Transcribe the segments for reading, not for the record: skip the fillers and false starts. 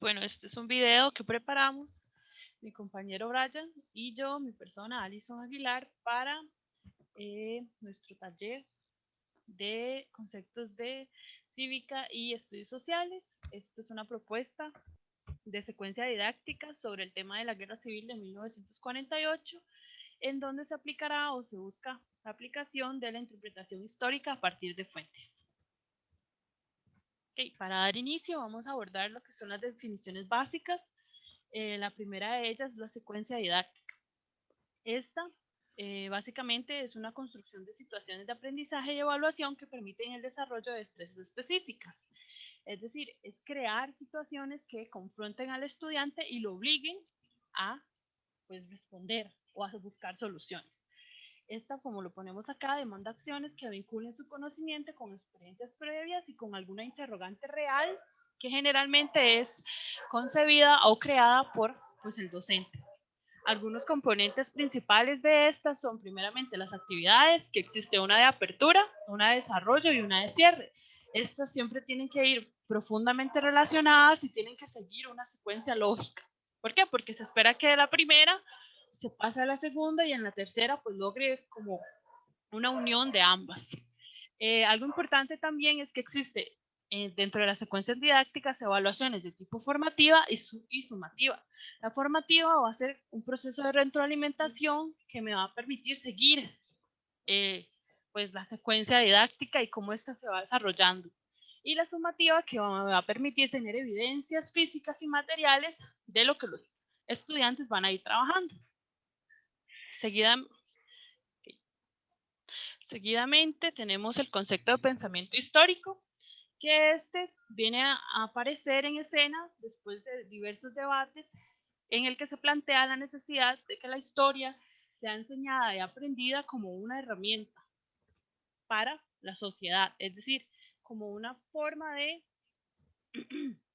Bueno, este es un video que preparamos mi compañero Brian y yo, mi persona Alison Aguilar, para nuestro taller de conceptos de cívica y estudios sociales. Esto es una propuesta de secuencia didáctica sobre el tema de la Guerra Civil de 1948, en donde se aplicará o se busca la aplicación de la interpretación histórica a partir de fuentes. Para dar inicio vamos a abordar lo que son las definiciones básicas. La primera de ellas es la secuencia didáctica. Esta básicamente es una construcción de situaciones de aprendizaje y evaluación que permiten el desarrollo de destrezas específicas. Es decir, es crear situaciones que confronten al estudiante y lo obliguen a responder o a buscar soluciones. Esta, como lo ponemos acá, demanda acciones que vinculen su conocimiento con experiencias previas y con alguna interrogante real que generalmente es concebida o creada por el docente. Algunos componentes principales de estas son primeramente las actividades, que existe una de apertura, una de desarrollo y una de cierre. Estas siempre tienen que ir profundamente relacionadas y tienen que seguir una secuencia lógica. ¿Por qué? Porque se espera que de la primera se pase a la segunda y en la tercera pues logre como una unión de ambas. Algo importante también es que existe dentro de las secuencias didácticas evaluaciones de tipo formativa y sumativa. La formativa va a ser un proceso de retroalimentación que me va a permitir seguir la secuencia didáctica y cómo ésta se va desarrollando. Y la sumativa que me va a permitir tener evidencias físicas y materiales de lo que los estudiantes van a ir trabajando. Seguidamente tenemos el concepto de pensamiento histórico, que este viene a aparecer en escena después de diversos debates en el que se plantea la necesidad de que la historia sea enseñada y aprendida como una herramienta para la sociedad, es decir, como una forma de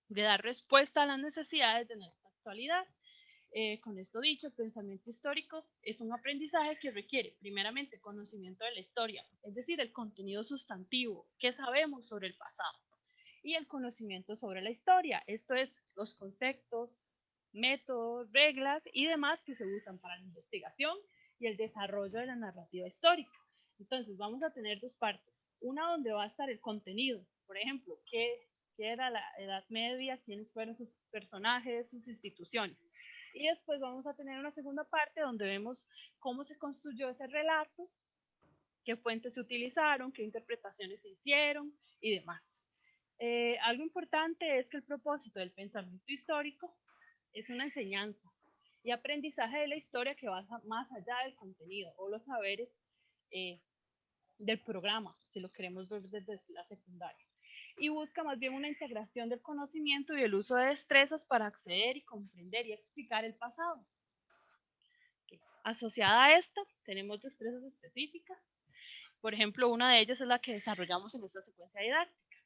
dar respuesta a las necesidades de nuestra actualidad. Con esto dicho, el pensamiento histórico es un aprendizaje que requiere primeramente conocimiento de la historia, es decir, el contenido sustantivo, qué sabemos sobre el pasado, y el conocimiento sobre la historia, esto es, los conceptos, métodos, reglas y demás que se usan para la investigación y el desarrollo de la narrativa histórica. Entonces, vamos a tener dos partes, una donde va a estar el contenido, por ejemplo, qué era la Edad Media, quiénes fueron sus personajes, sus instituciones. Y después vamos a tener una segunda parte donde vemos cómo se construyó ese relato, qué fuentes se utilizaron, qué interpretaciones se hicieron y demás. Algo importante es que el propósito del pensamiento histórico es una enseñanza y aprendizaje de la historia que va más allá del contenido o los saberes del programa, si lo queremos ver desde la secundaria. Y busca más bien una integración del conocimiento y el uso de destrezas para acceder y comprender y explicar el pasado. Asociada a esta, tenemos destrezas específicas. Por ejemplo, una de ellas es la que desarrollamos en esta secuencia didáctica.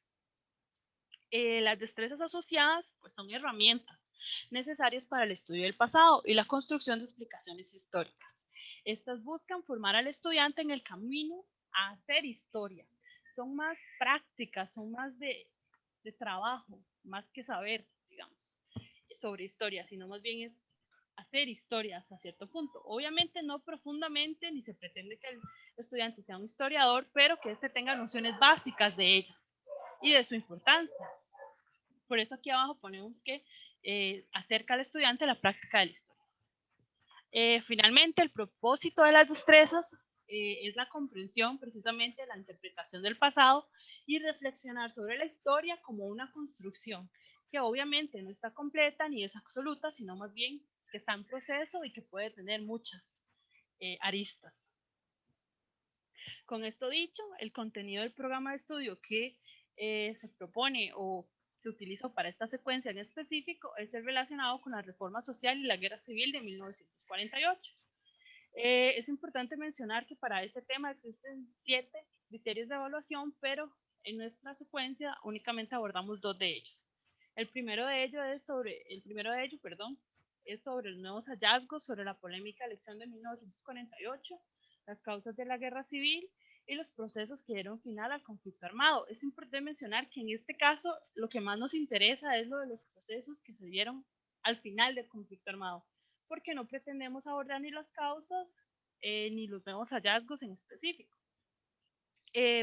Las destrezas asociadas son herramientas necesarias para el estudio del pasado y la construcción de explicaciones históricas. Estas buscan formar al estudiante en el camino a hacer historia. Son más prácticas, son más de trabajo, más que saber, digamos, sobre historia, sino más bien es hacer historia hasta cierto punto. Obviamente no profundamente, ni se pretende que el estudiante sea un historiador, pero que éste tenga nociones básicas de ellas y de su importancia. Por eso aquí abajo ponemos que acerca al estudiante a la práctica de la historia. Finalmente, el propósito de las destrezas es la comprensión precisamente de la interpretación del pasado y reflexionar sobre la historia como una construcción que obviamente no está completa ni es absoluta, sino más bien que está en proceso y que puede tener muchas aristas. Con esto dicho, el contenido del programa de estudio que se propone o se utilizó para esta secuencia en específico es el relacionado con la reforma social y la guerra civil de 1948. Es importante mencionar que para este tema existen 7 criterios de evaluación, pero en nuestra secuencia únicamente abordamos 2 de ellos. El primero de ellos es sobre los nuevos hallazgos sobre la polémica elección de 1948, las causas de la guerra civil y los procesos que dieron final al conflicto armado. Es importante mencionar que en este caso lo que más nos interesa es lo de los procesos que se dieron al final del conflicto armado, porque no pretendemos abordar ni las causas ni los nuevos hallazgos en específico.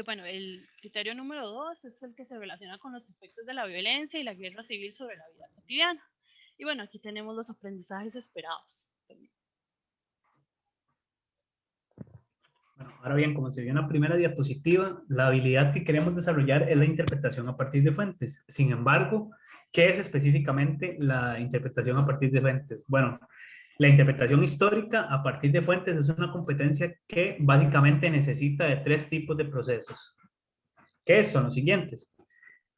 Bueno, el criterio número 2 es el que se relaciona con los efectos de la violencia y la guerra civil sobre la vida cotidiana. Y bueno, aquí tenemos los aprendizajes esperados. Bueno, ahora bien, como se vio en la primera diapositiva, la habilidad que queremos desarrollar es la interpretación a partir de fuentes. Sin embargo, ¿qué es específicamente la interpretación a partir de fuentes? Bueno, la interpretación histórica a partir de fuentes es una competencia que básicamente necesita de 3 tipos de procesos, que son los siguientes: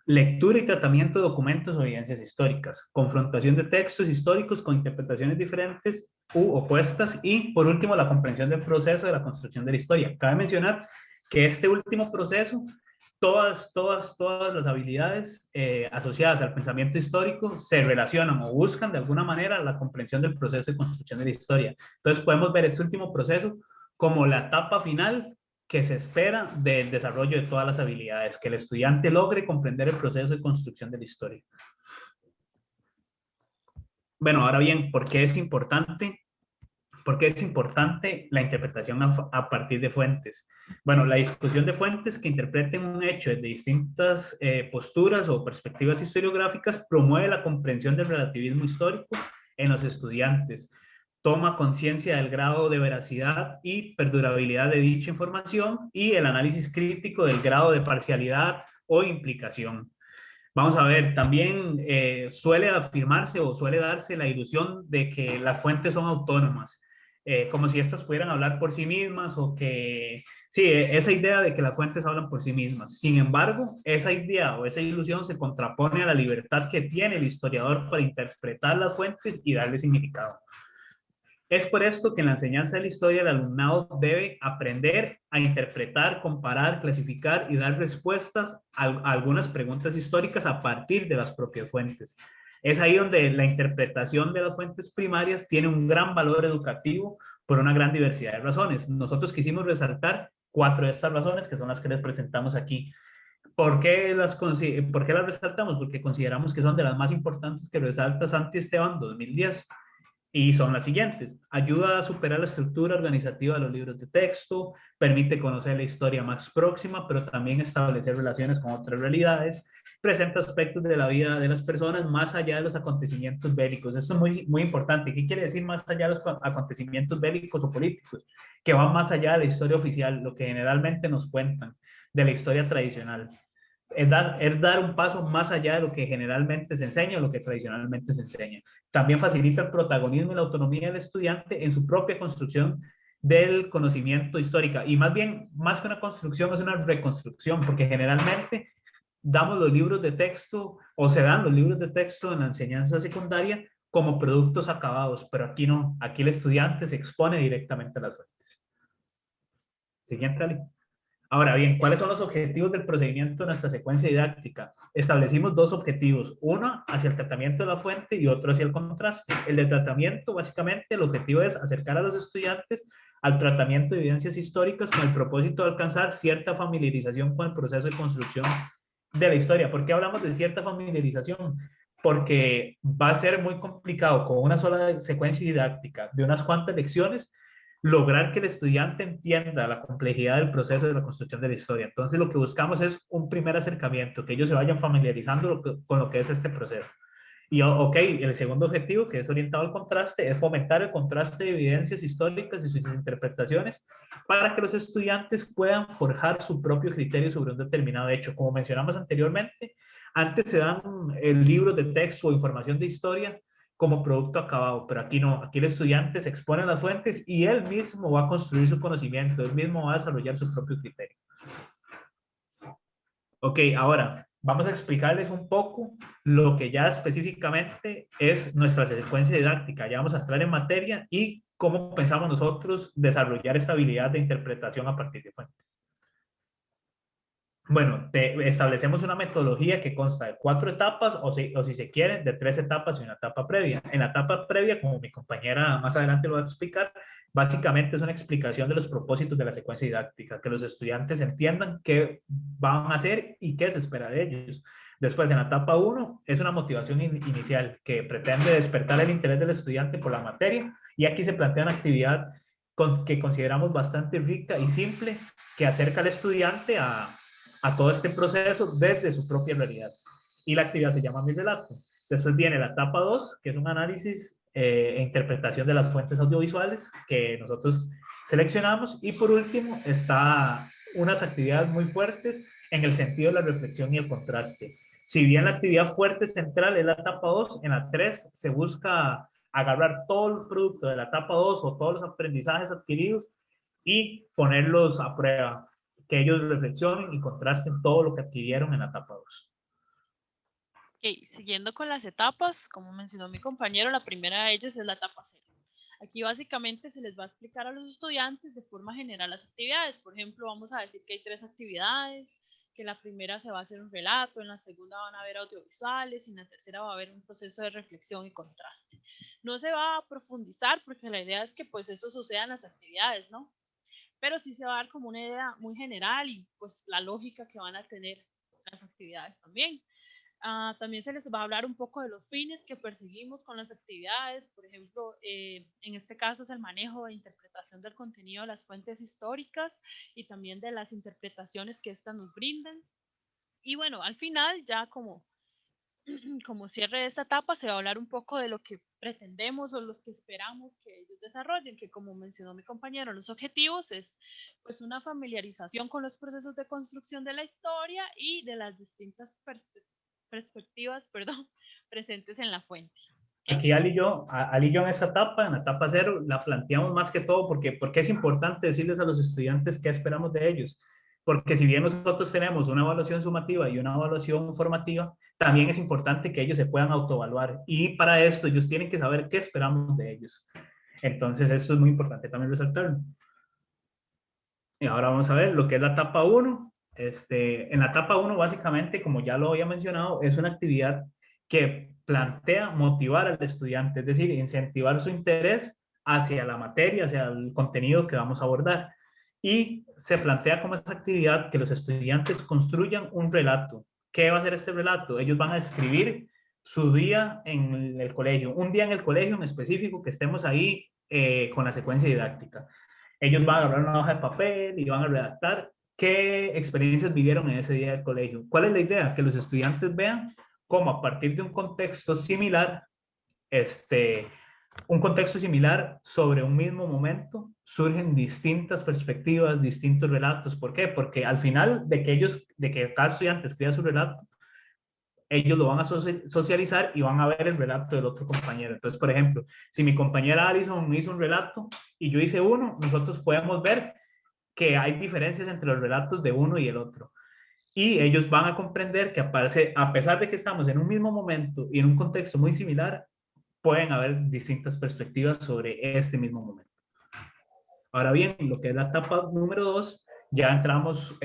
lectura y tratamiento de documentos o evidencias históricas, confrontación de textos históricos con interpretaciones diferentes u opuestas, y por último la comprensión del proceso de la construcción de la historia. Cabe mencionar que este último proceso, todas las habilidades asociadas al pensamiento histórico se relacionan o buscan de alguna manera la comprensión del proceso de construcción de la historia. Entonces podemos ver este último proceso como la etapa final que se espera del desarrollo de todas las habilidades, que el estudiante logre comprender el proceso de construcción de la historia. Bueno, ahora bien, ¿por qué es importante? ¿Por qué es importante la interpretación a partir de fuentes? Bueno, la discusión de fuentes que interpreten un hecho desde distintas posturas o perspectivas historiográficas promueve la comprensión del relativismo histórico en los estudiantes, toma conciencia del grado de veracidad y perdurabilidad de dicha información y el análisis crítico del grado de parcialidad o implicación. Vamos a ver, también suele afirmarse o suele darse la ilusión de que las fuentes son autónomas, como si estas pudieran hablar por sí mismas o que, sí, esa idea de que las fuentes hablan por sí mismas. Sin embargo, esa idea o esa ilusión se contrapone a la libertad que tiene el historiador para interpretar las fuentes y darle significado. Es por esto que en la enseñanza de la historia el alumnado debe aprender a interpretar, comparar, clasificar y dar respuestas a algunas preguntas históricas a partir de las propias fuentes. Es ahí donde la interpretación de las fuentes primarias tiene un gran valor educativo por una gran diversidad de razones. Nosotros quisimos resaltar 4 de estas razones, que son las que les presentamos aquí. ¿Por qué las resaltamos? Porque consideramos que son de las más importantes que resalta Santi Esteban 2010. Y son las siguientes: ayuda a superar la estructura organizativa de los libros de texto, permite conocer la historia más próxima, pero también establecer relaciones con otras realidades, presenta aspectos de la vida de las personas más allá de los acontecimientos bélicos. Esto es muy, muy importante. ¿Qué quiere decir más allá de los acontecimientos bélicos o políticos? Que van más allá de la historia oficial, lo que generalmente nos cuentan, de la historia tradicional. Es dar un paso más allá de lo que generalmente se enseña o lo que tradicionalmente se enseña. También facilita el protagonismo y la autonomía del estudiante en su propia construcción del conocimiento histórico. Y más bien, más que una construcción, es una reconstrucción, porque generalmente damos los libros de texto o se dan los libros de texto en la enseñanza secundaria como productos acabados, pero aquí no. Aquí el estudiante se expone directamente a las fuentes. Siguiente, Ali. Ahora bien, ¿cuáles son los objetivos del procedimiento de nuestra secuencia didáctica? Establecimos 2 objetivos, uno hacia el tratamiento de la fuente y otro hacia el contraste. El de tratamiento, básicamente, el objetivo es acercar a los estudiantes al tratamiento de evidencias históricas con el propósito de alcanzar cierta familiarización con el proceso de construcción de la historia. ¿Por qué hablamos de cierta familiarización? Porque va a ser muy complicado con una sola secuencia didáctica de unas cuantas lecciones lograr que el estudiante entienda la complejidad del proceso de la construcción de la historia. Entonces, lo que buscamos es un primer acercamiento, que ellos se vayan familiarizando con lo que es este proceso. Y, ok, el segundo objetivo, que es orientado al contraste, es fomentar el contraste de evidencias históricas y sus interpretaciones para que los estudiantes puedan forjar su propio criterio sobre un determinado hecho. Como mencionamos anteriormente, antes se dan libros de texto o información de historia como producto acabado, pero aquí no, aquí el estudiante se expone a las fuentes y él mismo va a construir su conocimiento, él mismo va a desarrollar su propio criterio. Ok, ahora vamos a explicarles un poco lo que ya específicamente es nuestra secuencia didáctica. Ya vamos a entrar en materia y cómo pensamos nosotros desarrollar esta habilidad de interpretación a partir de fuentes. Bueno, establecemos una metodología que consta de 4 etapas o si se quiere, de 3 etapas y una etapa previa. En la etapa previa, como mi compañera más adelante lo va a explicar, básicamente es una explicación de los propósitos de la secuencia didáctica, que los estudiantes entiendan qué van a hacer y qué se espera de ellos. Después, en la etapa 1, es una motivación inicial que pretende despertar el interés del estudiante por la materia y aquí se plantea una actividad que consideramos bastante rica y simple que acerca al estudiante a todo este proceso desde su propia realidad. Y la actividad se llama Mi Relato. Después viene la etapa 2, que es un análisis e interpretación de las fuentes audiovisuales que nosotros seleccionamos. Y por último está unas actividades muy fuertes en el sentido de la reflexión y el contraste. Si bien la actividad fuerte central es la etapa 2, en la 3 se busca agarrar todo el producto de la etapa 2 o todos los aprendizajes adquiridos y ponerlos a prueba, que ellos reflexionen y contrasten todo lo que adquirieron en la etapa 2. Ok, siguiendo con las etapas, como mencionó mi compañero, la primera de ellas es la etapa 0. Aquí básicamente se les va a explicar a los estudiantes de forma general las actividades. Por ejemplo, vamos a decir que hay 3 actividades, que en la primera se va a hacer un relato, en la segunda van a haber audiovisuales y en la tercera va a haber un proceso de reflexión y contraste. No se va a profundizar porque la idea es que pues eso suceda en las actividades, ¿no? Pero sí se va a dar como una idea muy general y pues la lógica que van a tener las actividades también. También se les va a hablar un poco de los fines que perseguimos con las actividades. Por ejemplo, en este caso es el manejo e interpretación del contenido de las fuentes históricas y también de las interpretaciones que éstas nos brindan. Y bueno, al final, ya como cierre de esta etapa, se va a hablar un poco de lo que pretendemos o los que esperamos que ellos desarrollen, que como mencionó mi compañero, los objetivos es pues una familiarización con los procesos de construcción de la historia y de las distintas perspectivas presentes en la fuente. ¿Okay? Aquí Ali y yo en esta etapa, en la etapa 0, la planteamos más que todo porque es importante decirles a los estudiantes qué esperamos de ellos. Porque si bien nosotros tenemos una evaluación sumativa y una evaluación formativa, también es importante que ellos se puedan autoevaluar. Y para esto ellos tienen que saber qué esperamos de ellos. Entonces, esto es muy importante también resaltarlo. Y ahora vamos a ver lo que es la etapa 1. En la etapa 1, básicamente, como ya lo había mencionado, es una actividad que plantea motivar al estudiante, es decir, incentivar su interés hacia la materia, hacia el contenido que vamos a abordar. Y se plantea como esta actividad que los estudiantes construyan un relato. ¿Qué va a ser este relato? Ellos van a escribir su día en el colegio, un día en el colegio en específico que estemos ahí con la secuencia didáctica. Ellos van a agarrar una hoja de papel y van a redactar qué experiencias vivieron en ese día del colegio. ¿Cuál es la idea? Que los estudiantes vean cómo a partir de un contexto similar, un contexto similar sobre un mismo momento, surgen distintas perspectivas, distintos relatos. ¿Por qué? Porque al final de que cada estudiante escriba su relato, ellos lo van a socializar y van a ver el relato del otro compañero. Entonces, por ejemplo, si mi compañera Alison hizo un relato y yo hice uno, nosotros podemos ver que hay diferencias entre los relatos de uno y el otro. Y ellos van a comprender que a pesar de que estamos en un mismo momento y en un contexto muy similar, pueden haber distintas perspectivas sobre este mismo momento. Ahora bien, lo que es la etapa número 2, ya entramos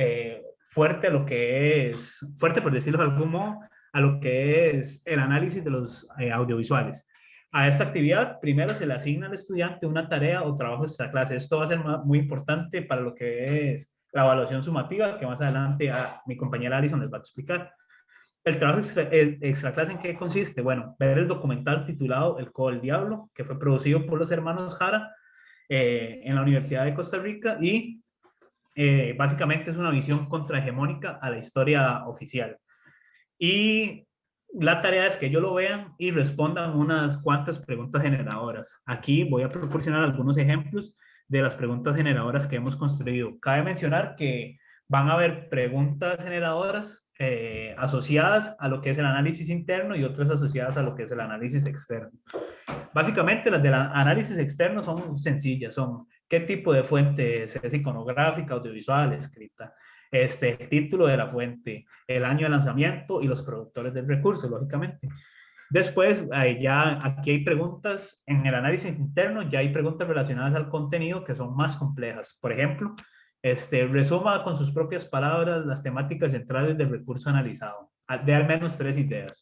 fuerte a lo que es, fuerte por decirlo de algún modo, a lo que es el análisis de los audiovisuales. A esta actividad, primero se le asigna al estudiante una tarea o trabajo de esta clase. Esto va a ser muy importante para lo que es la evaluación sumativa, que más adelante mi compañera Alison les va a explicar. El trabajo extra clase, ¿en qué consiste? Bueno, ver el documental titulado El Codo del Diablo, que fue producido por los hermanos Jara en la Universidad de Costa Rica y básicamente es una visión contrahegemónica a la historia oficial. Y la tarea es que ellos lo vean y respondan unas cuantas preguntas generadoras. Aquí voy a proporcionar algunos ejemplos de las preguntas generadoras que hemos construido. Cabe mencionar que van a haber preguntas generadoras asociadas a lo que es el análisis interno y otras asociadas a lo que es el análisis externo. Básicamente las del análisis externo son sencillas, son qué tipo de fuente es iconográfica, audiovisual, escrita, el título de la fuente, el año de lanzamiento y los productores del recurso, lógicamente. Después, ya aquí hay preguntas en el análisis interno, ya hay preguntas relacionadas al contenido que son más complejas. Por ejemplo, Resuma con sus propias palabras las temáticas centrales del recurso analizado, de al menos 3 ideas.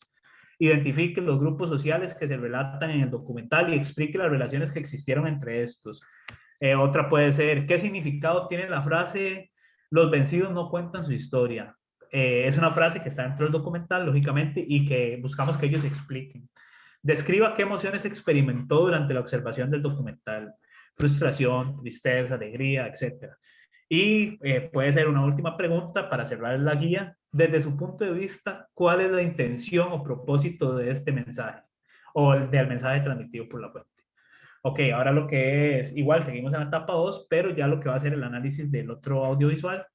Identifique los grupos sociales que se relatan en el documental y explique las relaciones que existieron entre estos. Otra puede ser, ¿qué significado tiene la frase "los vencidos no cuentan su historia"? Es una frase que está dentro del documental, lógicamente, y que buscamos que ellos expliquen. Describa qué emociones experimentó durante la observación del documental: frustración, tristeza, alegría, etc. Y puede ser una última pregunta para cerrar la guía. Desde su punto de vista, ¿cuál es la intención o propósito de este mensaje o del mensaje transmitido por la fuente? Ok, ahora lo que es, igual seguimos en la etapa 2, pero ya lo que va a ser el análisis del otro audiovisual.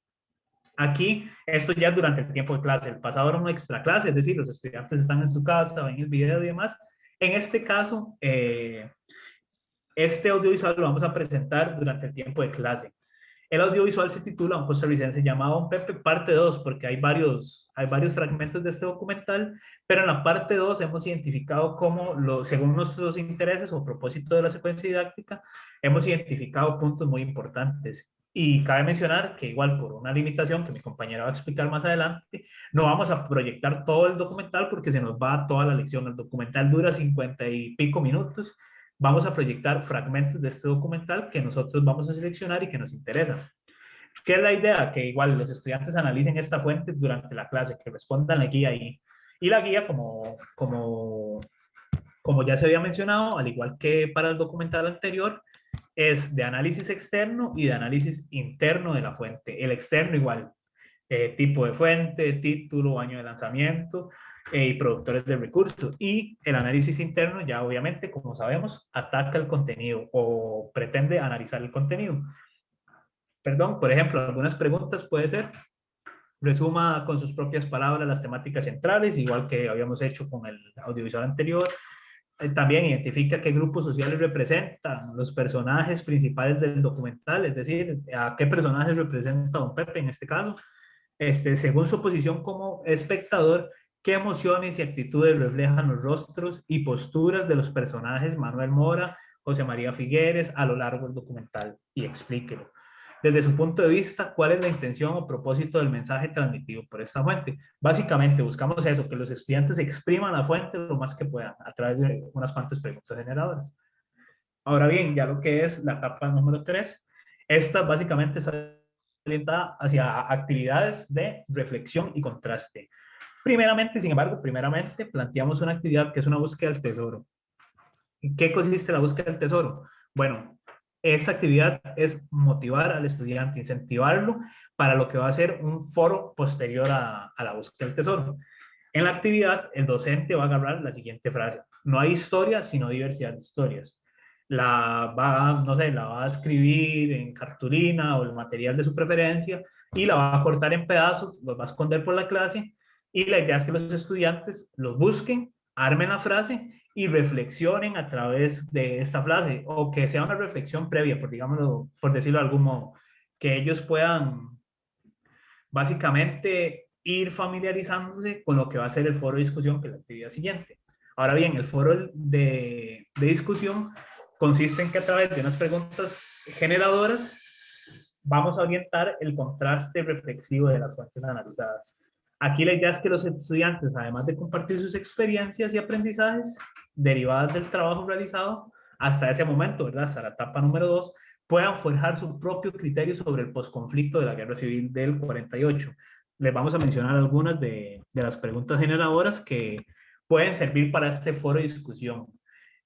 Aquí, esto ya durante el tiempo de clase. El pasado era una extra clase, es decir, los estudiantes están en su casa, ven el video y demás. En este caso, este audiovisual lo vamos a presentar durante el tiempo de clase. El audiovisual se titula Un costarricense llamado Don Pepe, parte 2, porque hay varios fragmentos de este documental, pero en la parte 2 hemos identificado cómo, según nuestros intereses o propósito de la secuencia didáctica, hemos identificado puntos muy importantes. Y cabe mencionar que igual por una limitación que mi compañera va a explicar más adelante, no vamos a proyectar todo el documental porque se nos va toda la lección. El documental dura 50 y pico minutos. Vamos a proyectar fragmentos de este documental que nosotros vamos a seleccionar y que nos interesan. ¿Qué es la idea? Que igual los estudiantes analicen esta fuente durante la clase, que respondan la guía ahí. Y la guía, como ya se había mencionado, al igual que para el documental anterior, es de análisis externo y de análisis interno de la fuente. El externo igual, tipo de fuente, título, año de lanzamiento y productores de recursos. Y el análisis interno ya obviamente, como sabemos, ataca el contenido o pretende analizar el contenido. Perdón, por ejemplo, algunas preguntas puede ser: resuma con sus propias palabras las temáticas centrales, igual que habíamos hecho con el audiovisual anterior. También identifica qué grupos sociales representan los personajes principales del documental, es decir, a qué personajes representa Don Pepe en este caso. Según su posición como espectador, qué emociones y actitudes reflejan los rostros y posturas de los personajes Manuel Mora, José María Figueres a lo largo del documental, y explíquelo. Desde su punto de vista, ¿cuál es la intención o propósito del mensaje transmitido por esta fuente? Básicamente buscamos eso, que los estudiantes expriman la fuente lo más que puedan a través de unas cuantas preguntas generadoras. Ahora bien, ya lo que es la etapa número 3, esta básicamente es orientada hacia actividades de reflexión y contraste. Sin embargo, primeramente planteamos una actividad que es una búsqueda del tesoro. ¿En qué consiste la búsqueda del tesoro? Bueno, esta actividad es motivar al estudiante, incentivarlo para lo que va a ser un foro posterior a la búsqueda del tesoro. En la actividad, el docente va a agarrar la siguiente frase: no hay historia, sino diversidad de historias. La va a escribir en cartulina o el material de su preferencia y la va a cortar en pedazos, los va a esconder por la clase, y la idea es que los estudiantes los busquen, armen la frase y reflexionen a través de esta frase, o que sea una reflexión previa, por decirlo de algún modo, que ellos puedan básicamente ir familiarizándose con lo que va a ser el foro de discusión, que es la actividad siguiente. Ahora bien, el foro de discusión consiste en que a través de unas preguntas generadoras vamos a orientar el contraste reflexivo de las fuentes analizadas. Aquí la idea es que los estudiantes, además de compartir sus experiencias y aprendizajes derivadas del trabajo realizado hasta ese momento, ¿verdad?, hasta la etapa número 2, puedan forjar su propio criterio sobre el posconflicto de la Guerra Civil del 48. Les vamos a mencionar algunas de las preguntas generadoras que pueden servir para este foro de discusión.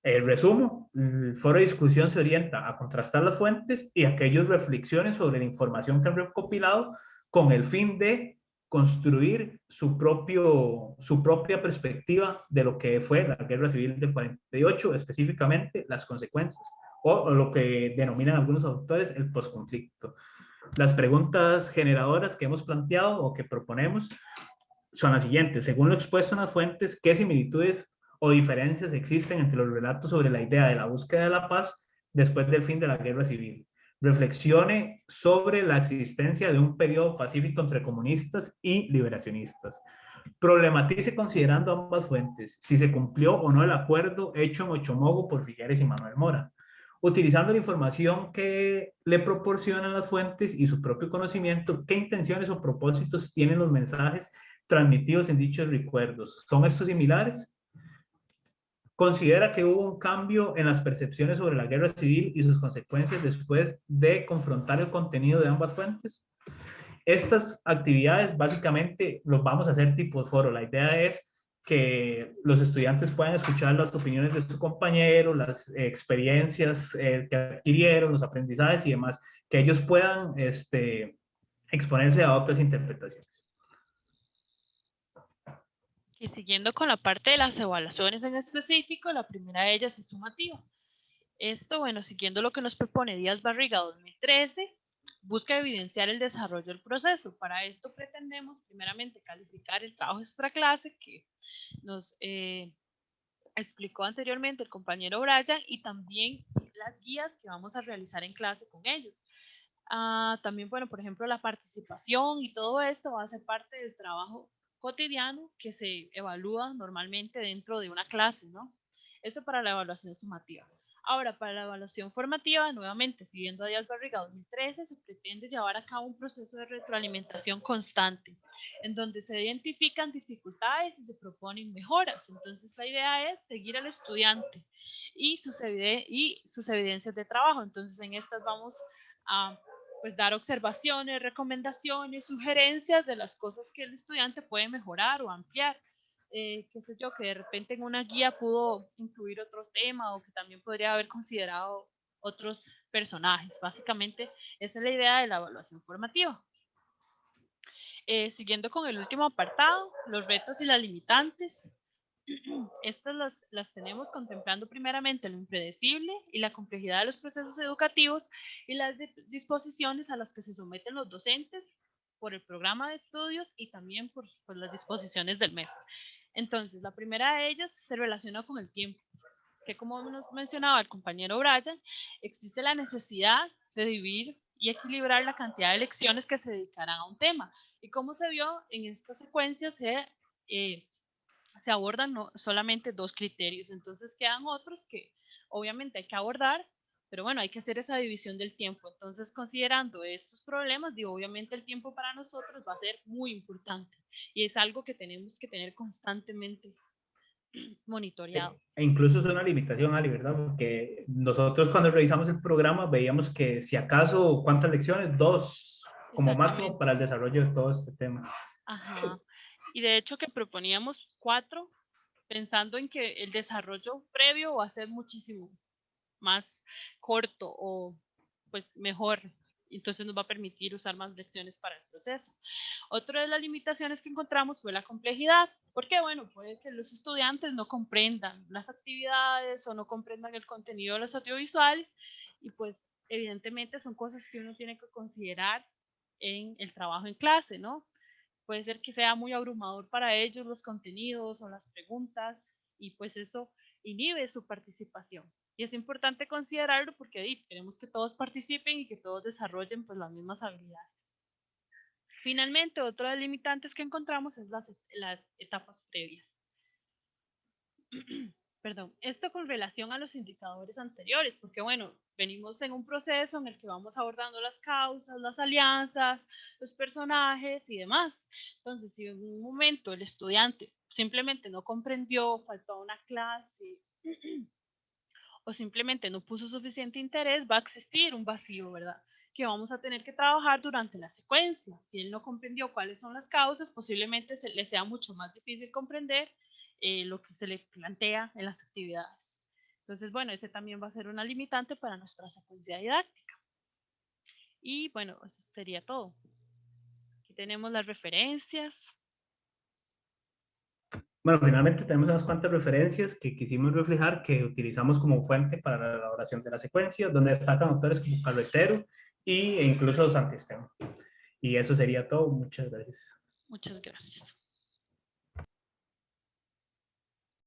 Resumo: el foro de discusión se orienta a contrastar las fuentes y a que ellos reflexionen sobre la información que han recopilado con el fin de construir su propia perspectiva de lo que fue la Guerra Civil del 48, específicamente las consecuencias, o lo que denominan algunos autores el posconflicto. Las preguntas generadoras que hemos planteado o que proponemos son las siguientes: según lo expuesto en las fuentes, ¿qué similitudes o diferencias existen entre los relatos sobre la idea de la búsqueda de la paz después del fin de la Guerra Civil? Reflexione sobre la existencia de un periodo pacífico entre comunistas y liberacionistas. Problematice considerando ambas fuentes si se cumplió o no el acuerdo hecho en Ochomogo por Figueres y Manuel Mora. utilizando la información que le proporcionan las fuentes y su propio conocimiento, qué intenciones o propósitos tienen los mensajes transmitidos en dichos recuerdos. ¿Son estos similares? Considera que hubo un cambio en las percepciones sobre la guerra civil y sus consecuencias después de confrontar el contenido de ambas fuentes. Estas actividades básicamente los vamos a hacer tipo foro. La idea es que los estudiantes puedan escuchar las opiniones de su compañero, las experiencias que adquirieron, los aprendizajes y demás, que ellos puedan exponerse a otras interpretaciones. Y siguiendo con la parte de las evaluaciones en específico, la primera de ellas es sumativa. Esto, bueno, siguiendo lo que nos propone Díaz Barriga 2013, busca evidenciar el desarrollo del proceso. Para esto pretendemos primeramente calificar el trabajo extraclase que nos explicó anteriormente el compañero Brian y también las guías que vamos a realizar en clase con ellos. También, bueno, por ejemplo, la participación y todo esto va a ser parte del trabajo cotidiano que se evalúa normalmente dentro de una clase, ¿no? Esto para la evaluación sumativa. Ahora, para la evaluación formativa, nuevamente, siguiendo a Díaz Barriga 2013, se pretende llevar a cabo un proceso de retroalimentación constante, en donde se identifican dificultades y se proponen mejoras. Entonces, la idea es seguir al estudiante y sus evidencias de trabajo. Entonces, en estas vamos a pues dar observaciones, recomendaciones, sugerencias de las cosas que el estudiante puede mejorar o ampliar. Qué sé yo, que de repente en una guía pudo incluir otros temas o que también podría haber considerado otros personajes. Básicamente, esa es la idea de la evaluación formativa. Siguiendo con el último apartado, los retos y las limitantes. Estas las tenemos contemplando primeramente lo impredecible y la complejidad de los procesos educativos y las disposiciones a las que se someten los docentes por el programa de estudios y también por las disposiciones del MEP. Entonces, la primera de ellas se relaciona con el tiempo, que como nos mencionaba el compañero Brian, existe la necesidad de dividir y equilibrar la cantidad de lecciones que se dedicarán a un tema. Y como se vio en esta secuencia, se abordan no solamente 2 criterios, entonces quedan otros que obviamente hay que abordar, pero bueno, hay que hacer esa división del tiempo. Entonces, considerando estos problemas, digo, obviamente el tiempo para nosotros va a ser muy importante y es algo que tenemos que tener constantemente monitoreado. E incluso es una limitación, Ali, ¿verdad? Porque nosotros cuando revisamos el programa veíamos que si acaso, ¿cuántas lecciones? 2 como máximo para el desarrollo de todo este tema. Ajá. Y de hecho que proponíamos 4, pensando en que el desarrollo previo va a ser muchísimo más corto o pues mejor. Entonces nos va a permitir usar más lecciones para el proceso. Otra de las limitaciones que encontramos fue la complejidad, porque bueno, puede que los estudiantes no comprendan las actividades o no comprendan el contenido de los audiovisuales y pues evidentemente son cosas que uno tiene que considerar en el trabajo en clase, ¿no? Puede ser que sea muy abrumador para ellos los contenidos o las preguntas y pues eso inhibe su participación. Y es importante considerarlo porque queremos que todos participen y que todos desarrollen pues las mismas habilidades. Finalmente, otra de las limitantes que encontramos es las etapas previas. Perdón, esto con relación a los indicadores anteriores, porque bueno, venimos en un proceso en el que vamos abordando las causas, las alianzas, los personajes y demás. Entonces, si en un momento el estudiante simplemente no comprendió, faltó a una clase o simplemente no puso suficiente interés, va a existir un vacío, ¿verdad? Que vamos a tener que trabajar durante la secuencia. Si él no comprendió cuáles son las causas, posiblemente le sea mucho más difícil comprender lo que se le plantea en las actividades. Entonces, bueno, ese también va a ser una limitante para nuestra secuencia didáctica. Y bueno, eso sería todo. Aquí tenemos las referencias. Bueno, finalmente tenemos unas cuantas referencias que quisimos reflejar, que utilizamos como fuente para la elaboración de la secuencia, donde destacan autores como Carretero e incluso Santisteban. Y eso sería todo. Muchas gracias. Muchas gracias.